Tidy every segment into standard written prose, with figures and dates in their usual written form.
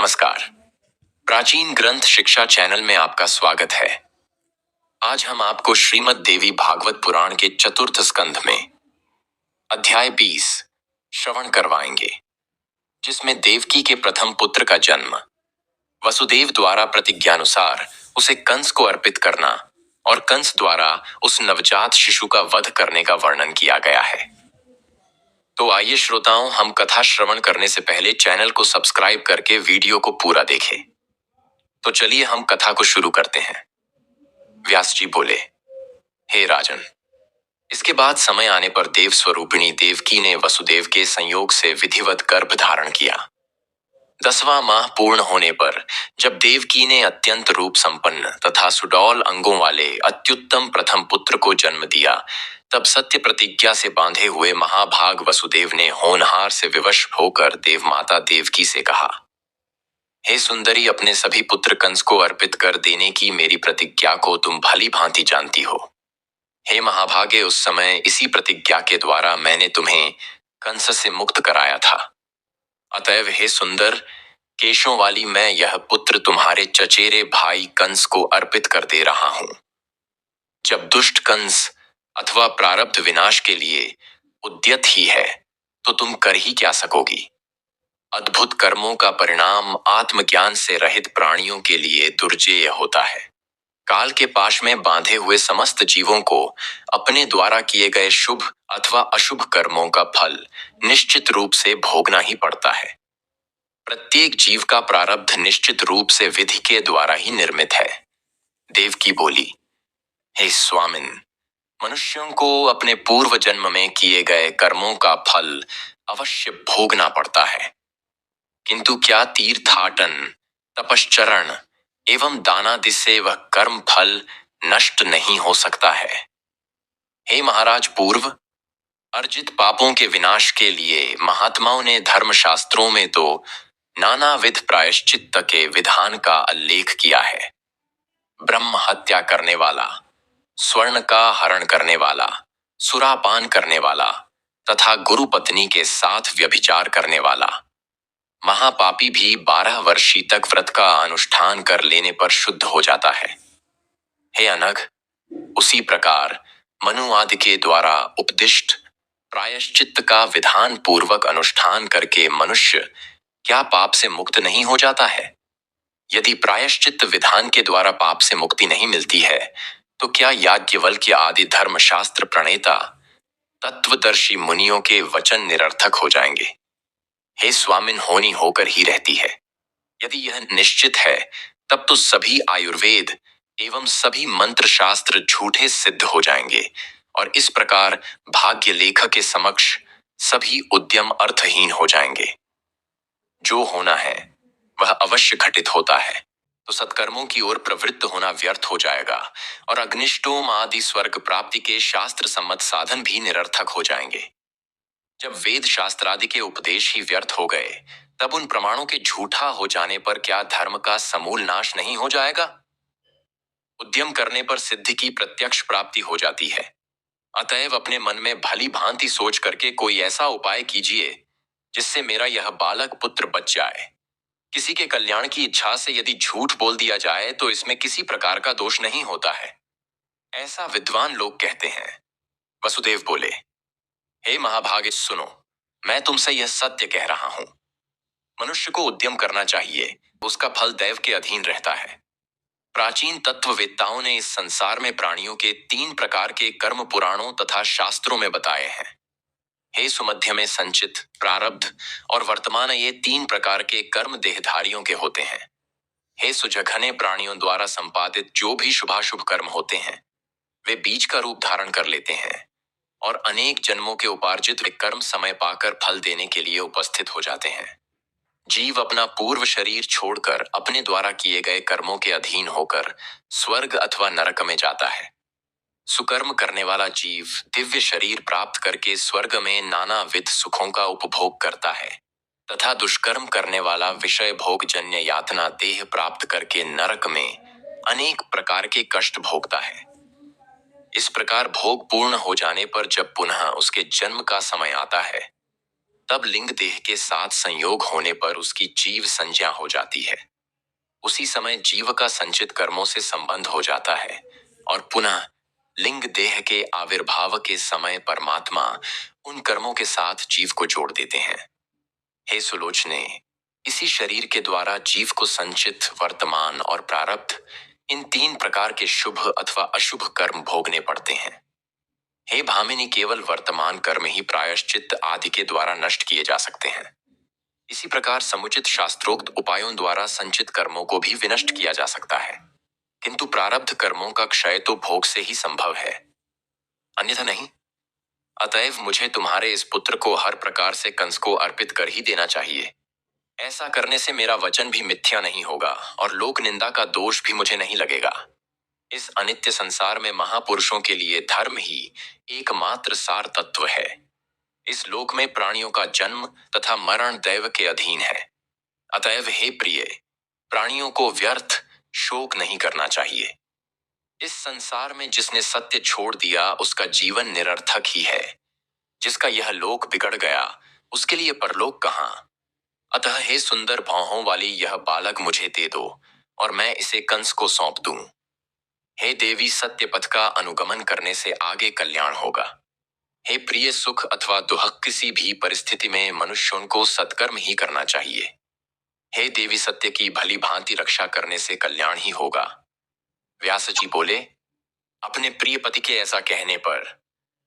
नमस्कार। प्राचीन ग्रंथ शिक्षा चैनल में आपका स्वागत है। आज हम आपको श्रीमद् देवी भागवत पुराण के चतुर्थ स्कंध में अध्याय 20 श्रवण करवाएंगे, जिसमें देवकी के प्रथम पुत्र का जन्म, वसुदेव द्वारा प्रतिज्ञानुसार उसे कंस को अर्पित करना और कंस द्वारा उस नवजात शिशु का वध करने का वर्णन किया गया है। तो आइए श्रोताओं, हम कथा श्रवण करने से पहले चैनल को सब्सक्राइब करके वीडियो को पूरा देखें। तो चलिए हम कथा को शुरू करते हैं। व्यास जी बोले, हे राजन, इसके बाद समय आने पर देव स्वरूपिणी देवकी ने वसुदेव के संयोग से विधिवत गर्भ धारण किया। 10वां माह पूर्ण होने पर जब देवकी ने अत्यंत रूप संपन्न तथा सुडौल अंगों वाले अत्युत्तम प्रथम पुत्र को जन्म दिया, तब सत्य प्रतिज्ञा से बांधे हुए महाभाग वसुदेव ने होनहार से विवश होकर देव माता देवकी से कहा, हे सुंदरी, अपने सभी पुत्र कंस को अर्पित कर देने की मेरी प्रतिज्ञा को तुम भली भांति जानती हो। हे महाभागे, उस समय इसी प्रतिज्ञा के द्वारा मैंने तुम्हें कंस से मुक्त कराया था। अतएव हे सुंदर, केशों वाली मैं यह पुत्र तुम्हारे चचेरे भाई कंस को अर्पित कर दे रहा हूं। जब दुष्ट कंस अथवा प्रारब्ध विनाश के लिए उद्यत ही है, तो तुम कर ही क्या सकोगी। अद्भुत कर्मों का परिणाम आत्मज्ञान से रहित प्राणियों के लिए दुर्जेय होता है। काल के पाश में बांधे हुए समस्त जीवों को अपने द्वारा किए गए शुभ अथवा अशुभ कर्मों का फल निश्चित रूप से भोगना ही पड़ता है। प्रत्येक जीव का प्रारब्ध निश्चित रूप से विधि के द्वारा ही निर्मित है। देवकी बोली, हे स्वामिन, मनुष्यों को अपने पूर्व जन्म में किए गए कर्मों का फल अवश्य भोगना पड़ता है, किंतु क्या तीर्थाटन, तपश्चरण एवं दानादि से वह कर्म फल नष्ट नहीं हो सकता है। हे महाराज, पूर्व अर्जित पापों के विनाश के लिए महात्माओं ने धर्मशास्त्रों में तो नानाविध प्रायश्चित्त के विधान का उल्लेख किया है। ब्रह्म हत्या करने वाला, स्वर्ण का हरण करने वाला, सुरापान करने वाला तथा गुरु पत्नी के साथ व्यभिचार करने वाला महापापी भी 12 वर्षी तक व्रत का अनुष्ठान कर लेने पर शुद्ध हो जाता है। हे अनघ, उसी प्रकार मनु आदि के द्वारा उपदिष्ट प्रायश्चित्त का विधान पूर्वक अनुष्ठान करके मनुष्य क्या पाप से मुक्त नहीं हो जाता है। यदि प्रायश्चित्त विधान के द्वारा पाप से मुक्ति नहीं मिलती है, तो क्या याज्ञवल्क्य आदि धर्मशास्त्र प्रणेता तत्वदर्शी मुनियों के वचन निरर्थक हो जाएंगे। हे स्वामिन, होनी होकर ही रहती है। यदि यह निश्चित है, तब तो सभी आयुर्वेद एवं सभी मंत्र शास्त्र झूठे सिद्ध हो जाएंगे और इस प्रकार भाग्य लेखक के समक्ष सभी उद्यम अर्थहीन हो जाएंगे। जो होना है वह अवश्य घटित होता है, तो सत्कर्मों की ओर प्रवृत्त होना व्यर्थ हो जाएगा और अग्निष्टोम आदि स्वर्ग प्राप्ति के शास्त्र सम्मत साधन भी निरर्थक हो जाएंगे। जब वेद शास्त्र आदि के उपदेश ही व्यर्थ हो गए, तब उन प्रमाणों के झूठा हो जाने पर क्या धर्म का समूल नाश नहीं हो जाएगा। उद्यम करने पर सिद्धि की प्रत्यक्ष प्राप्ति हो जाती है। अतएव अपने मन में भली भांति सोच करके कोई ऐसा उपाय कीजिए जिससे मेरा यह बालक पुत्र बच जाए। किसी के कल्याण की इच्छा से यदि झूठ बोल दिया जाए तो इसमें किसी प्रकार का दोष नहीं होता है, ऐसा विद्वान लोग कहते हैं। वसुदेव बोले, हे महाभागे, सुनो, मैं तुमसे यह सत्य कह रहा हूं। मनुष्य को उद्यम करना चाहिए, उसका फल दैव के अधीन रहता है। प्राचीन तत्ववेत्ताओं ने इस संसार में प्राणियों के 3 प्रकार के कर्म पुराणों तथा शास्त्रों में बताए हैं। हे सुमध्य में संचित, प्रारब्ध और वर्तमान, ये 3 प्रकार के कर्म देहधारियों के होते हैं। हे सुजघने प्राणियों द्वारा संपादित जो भी शुभाशुभ कर्म होते हैं, वे बीज का रूप धारण कर लेते हैं और अनेक जन्मों के उपार्जित वे कर्म समय पाकर फल देने के लिए उपस्थित हो जाते हैं। जीव अपना पूर्व शरीर छोड़कर अपने द्वारा किए गए कर्मों के अधीन होकर स्वर्ग अथवा नरक में जाता है। सुकर्म करने वाला जीव दिव्य शरीर प्राप्त करके स्वर्ग में नानाविध सुखों का उपभोग करता है तथा दुष्कर्म करने वाला विषय भोग जन्य यातना देह प्राप्त करके नरक में अनेक प्रकार के कष्ट भोगता है। इस प्रकार भोग पूर्ण हो जाने पर जब पुनः उसके जन्म का समय आता है, तब लिंग देह के साथ संयोग होने पर उसकी जीव संज्ञा हो जाती है। उसी समय जीव का संचित कर्मों से संबंध हो जाता है और पुनः लिंग देह के आविर्भाव के समय परमात्मा उन कर्मों के साथ जीव को जोड़ देते हैं। हे सुलोचने, इसी शरीर के द्वारा जीव को संचित, वर्तमान और प्रारब्ध, इन तीन प्रकार के शुभ अथवा अशुभ कर्म भोगने पड़ते हैं। हे भामिनी, केवल वर्तमान कर्म ही प्रायश्चित आदि के द्वारा नष्ट किए जा सकते हैं। इसी प्रकार समुचित शास्त्रोक्त उपायों द्वारा संचित कर्मों को भी विनष्ट किया जा सकता है, किंतु प्रारब्ध कर्मों का क्षय तो भोग से ही संभव है, अन्यथा नहीं। अतएव मुझे तुम्हारे इस पुत्र को हर प्रकार से कंस को अर्पित कर ही देना चाहिए। ऐसा करने से मेरा वचन भी मिथ्या नहीं होगा और लोक निंदा का दोष भी मुझे नहीं लगेगा। इस अनित्य संसार में महापुरुषों के लिए धर्म ही एकमात्र सार तत्व है। इस लोक में प्राणियों का जन्म तथा मरण दैव के अधीन है। अतएव हे प्रिय, प्राणियों को व्यर्थ शोक नहीं करना चाहिए। इस संसार में जिसने सत्य छोड़ दिया उसका जीवन निरर्थक ही है। जिसका यह लोक बिगड़ गया उसके लिए परलोक कहाँ। अतः हे सुंदर भौहों वाली यह बालक मुझे दे दो और मैं इसे कंस को सौंप दूं। हे देवी, सत्य पथ का अनुगमन करने से आगे कल्याण होगा। हे प्रिय, सुख अथवा दुख किसी भी परिस्थिति में मनुष्यों को सत्कर्म ही करना चाहिए। हे देवी, सत्य की भली भांति रक्षा करने से कल्याण ही होगा। व्यास जी बोले, अपने प्रिय पति के ऐसा कहने पर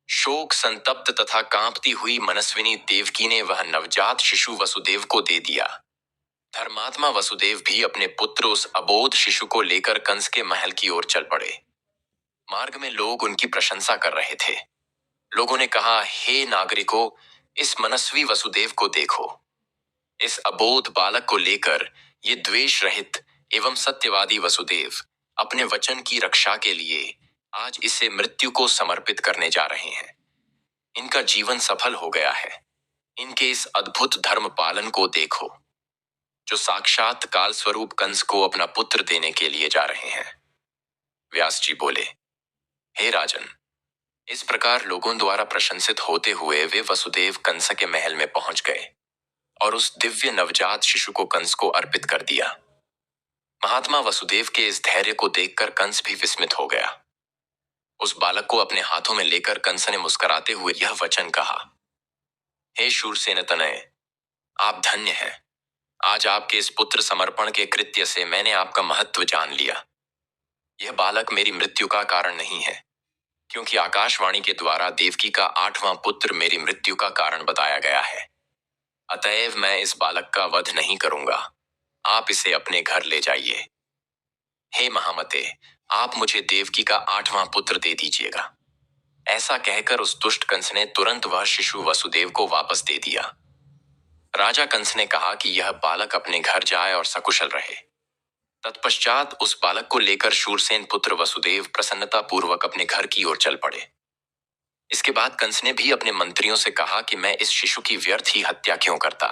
शोक संतप्त तथा कांपती हुई मनस्विनी देवकी ने वह नवजात शिशु वसुदेव को दे दिया। धर्मात्मा वसुदेव भी अपने पुत्र उस अबोध शिशु को लेकर कंस के महल की ओर चल पड़े। मार्ग में लोग उनकी प्रशंसा कर रहे थे। लोगों ने कहा, हे नागरिकों, इस मनस्वी वसुदेव को देखो। इस अबोध बालक को लेकर ये द्वेष रहित एवं सत्यवादी वसुदेव अपने वचन की रक्षा के लिए आज इसे मृत्यु को समर्पित करने जा रहे हैं। इनका जीवन सफल हो गया है। इनके इस अद्भुत धर्म पालन को देखो, जो साक्षात काल स्वरूप कंस को अपना पुत्र देने के लिए जा रहे हैं। व्यास जी बोले, हे राजन, इस प्रकार लोगों द्वारा प्रशंसित होते हुए वे वसुदेव कंस के महल में पहुंच गए और उस दिव्य नवजात शिशु को कंस को अर्पित कर दिया। महात्मा वसुदेव के इस धैर्य को देखकर कंस भी विस्मित हो गया। उस बालक को अपने हाथों में लेकर कंस ने मुस्कुराते हुए यह वचन कहा, हे शूरसेन तनय, आप धन्य हैं। आज आपके इस पुत्र समर्पण के कृत्य से मैंने आपका महत्व जान लिया। यह बालक मेरी मृत्यु का कारण नहीं है, क्योंकि आकाशवाणी के द्वारा देवकी का 8वां पुत्र मेरी मृत्यु का कारण बताया गया है। अतएव मैं इस बालक का वध नहीं करूंगा। आप इसे अपने घर ले जाइए। हे महामते, आप मुझे देवकी का 8वां पुत्र दे दीजिएगा। ऐसा कहकर उस दुष्ट कंस ने तुरंत वह शिशु वसुदेव को वापस दे दिया। राजा कंस ने कहा कि यह बालक अपने घर जाए और सकुशल रहे। तत्पश्चात उस बालक को लेकर शूरसेन पुत्र वसुदेव प्रसन्नता पूर्वक अपने घर की ओर चल पड़े। इसके बाद कंस ने भी अपने मंत्रियों से कहा कि मैं इस शिशु की व्यर्थ ही हत्या क्यों करता,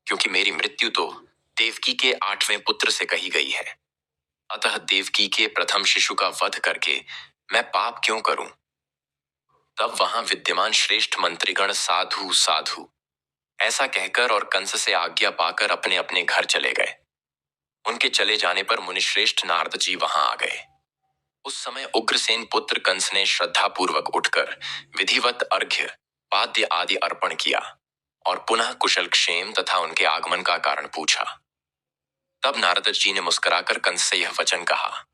क्योंकि मेरी मृत्यु तो देवकी के 8वें पुत्र से कही गई है। अतः देवकी के प्रथम शिशु का वध करके मैं पाप क्यों करूं। तब वहां विद्यमान श्रेष्ठ मंत्रीगण साधु साधु ऐसा कहकर और कंस से आज्ञा पाकर अपने अपने घर चले गए। उनके चले जाने पर मुनिश्रेष्ठ नारद जी वहां आ गए। उस समय उग्रसेन पुत्र कंस ने श्रद्धा पूर्वक उठकर विधिवत अर्घ्य पाद्य आदि अर्पण किया और पुनः कुशल क्षेम तथा उनके आगमन का कारण पूछा। तब नारद जी ने मुस्कुराकर कंस से यह वचन कहा,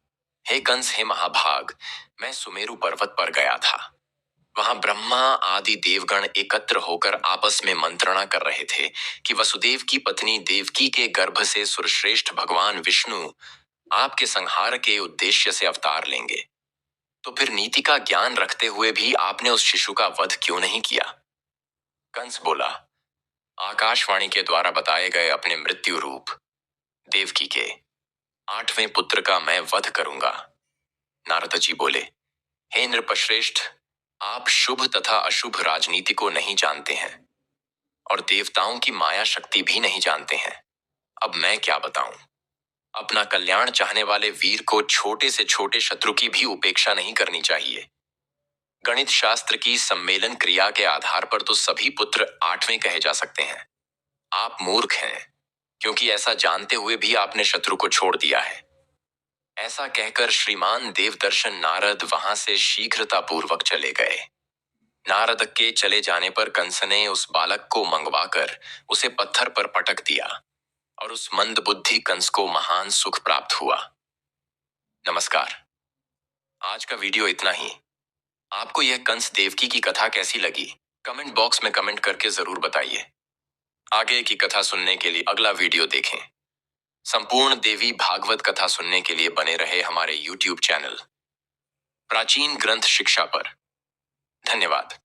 हे कंस, हे महाभाग, मैं सुमेरु पर्वत पर गया था। वहां ब्रह्मा आदि देवगण एकत्र होकर आपस में मंत्रणा कर रहे थे कि वसुदेव की पत्नी देवकी के गर्भ से सुरश्रेष्ठ भगवान विष्णु आपके संहार के उद्देश्य से अवतार लेंगे। तो फिर नीति का ज्ञान रखते हुए भी आपने उस शिशु का वध क्यों नहीं किया। कंस बोला, आकाशवाणी के द्वारा बताए गए अपने मृत्यु रूप देवकी के 8वें पुत्र का मैं वध करूंगा। नारद जी बोले, हे नृपश्रेष्ठ, आप शुभ तथा अशुभ राजनीति को नहीं जानते हैं और देवताओं की माया शक्ति भी नहीं जानते हैं। अब मैं क्या बताऊं। अपना कल्याण चाहने वाले वीर को छोटे से छोटे शत्रु की भी उपेक्षा नहीं करनी चाहिए। गणित शास्त्र की सम्मेलन क्रिया के आधार पर तो सभी पुत्र 8वें कहे जा सकते हैं। आप मूर्ख हैं, क्योंकि ऐसा जानते हुए भी आपने शत्रु को छोड़ दिया है। ऐसा कहकर श्रीमान देवदर्शन नारद वहां से शीघ्रतापूर्वक चले गए। नारद के चले जाने पर कंस ने उस बालक को मंगवाकर उसे पत्थर पर पटक दिया और उस मंदबुद्धि कंस को महान सुख प्राप्त हुआ। नमस्कार। आज का वीडियो इतना ही। आपको यह कंस देवकी की कथा कैसी लगी, कमेंट बॉक्स में कमेंट करके जरूर बताइए। आगे की कथा सुनने के लिए अगला वीडियो देखें। संपूर्ण देवी भागवत कथा सुनने के लिए बने रहे हमारे YouTube चैनल प्राचीन ग्रंथ शिक्षा पर। धन्यवाद।